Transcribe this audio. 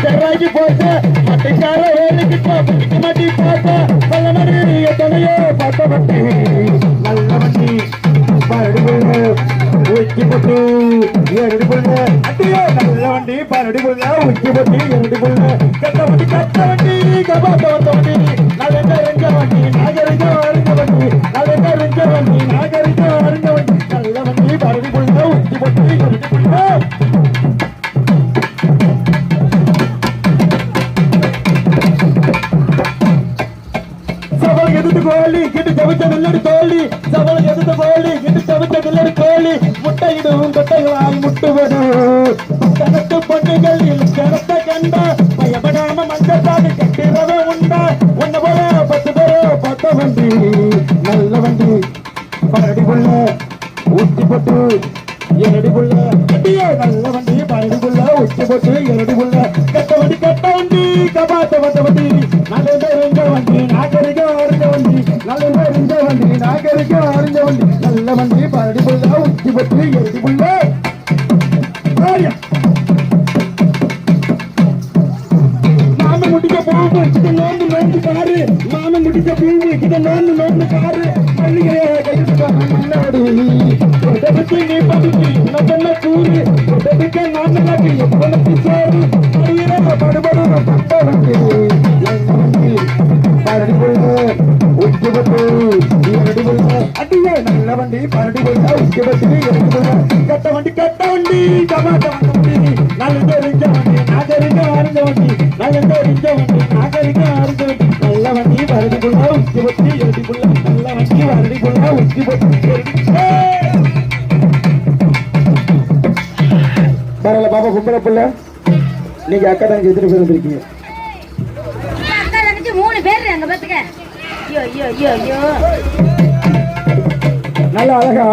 செவ்வாய்க்கு போச்சு மட்டைக்கார வேலைக்கிட்ட பிடிக்க மாட்டி பார்த்தா நல்ல மணி எத்தனையோ பார்த்த வண்டி நல்ல வண்டி பரடிபுள்ள உச்சி போட்டு எரடிபுள்ள அட்டியோ நல்ல வண்டி பரடிபுள்ள உச்சி போட்டு எரடிபுள்ள கட்ட வண்டி கபாத்த வண்டி நல்ல ரெஞ்ச வண்டி நாகரிக அறிஞ்ச வண்டி நல்ல ரெஞ்ச வண்டி நாகரிக அறிஞ்ச வண்டி நல்ல வண்டி பரடிபுள்ள உச்சி போட்டு எரடிபுள்ள சபல எதிர்த்து கோழி கிட்டு தவித்த நெல்லடி தோழி சபல எதிர்த்து கோழி கிட்டு தவித்த நெல்லடி தோழி முட்டையிடும் கொட்டைகளாய் முட்டுவதும் கணக்கு பொண்ணுகள் கிணத்த கண்ட பயப்படாம மஞ்சத்தாடு கட்டிரவே உண்டா ஒன்ன போல 10 பேரோ 10 வண்டி நல்ல வண்டி பரடிபுள்ள ஊட்டி போட்டு எரடிபுள்ள அடியோ நல்ல வண்டி பரடிபுள்ள ஊட்டி போட்டு எரடிபுள்ள கட்ட வண்டி கபாத்த வண்டி நல்ல வண்டி நாகரிக அறிஞ்ச வண்டி நல்ல வண்டி நாகரிக அறிஞ்ச வண்டி நல்ல வண்டி பரடிபுள்ள ஊட்டி போட்டு எரடிபுள்ள மாம முடிக்க பூவு கிட்ட நோந்து காரு மாம முடிக்க பூவு கிட்ட நோந்து காரு மல்லிகைய கையிட்டு முன்னாடி உடம்புக்கு நீ படுத்தி உனக்கென்ன கூறு உடம்புக்கு நான் நல்லாக்கி எப்பன பிசாரு படுபடு பட்ட வண்டி பரடிபுள்ள உச்சி பட்டு எரடிபுள்ள அடியே நல்ல வண்டி பரடிபுள்ள உச்சி பட்டு எரடிபுள்ள கட்ட வண்டி கமாட்ட வண்டி நல்ல தெரிஞ்ச வண்டி நாகரிக அறிஞ்ச வண்டி நல்ல தெரிஞ்ச வண்டி நாகரிக அறிஞ்ச வண்டி நல்ல வண்டி பரடிபுள்ள உச்சி பட்டு எரடிபுள்ள நல்ல வண்டி பரடிபுள்ள உச்சி பட்டு பரவாயில்ல பாப்பா கும்பல புள்ள நீங்க அக்கா தங்கச்சி எத்தனை பேர் வந்திருக்கீங்க? அக்கா தங்கச்சி 3 பேர் அங்க பாத்துக்க. ஐயோ நல்லா அழகா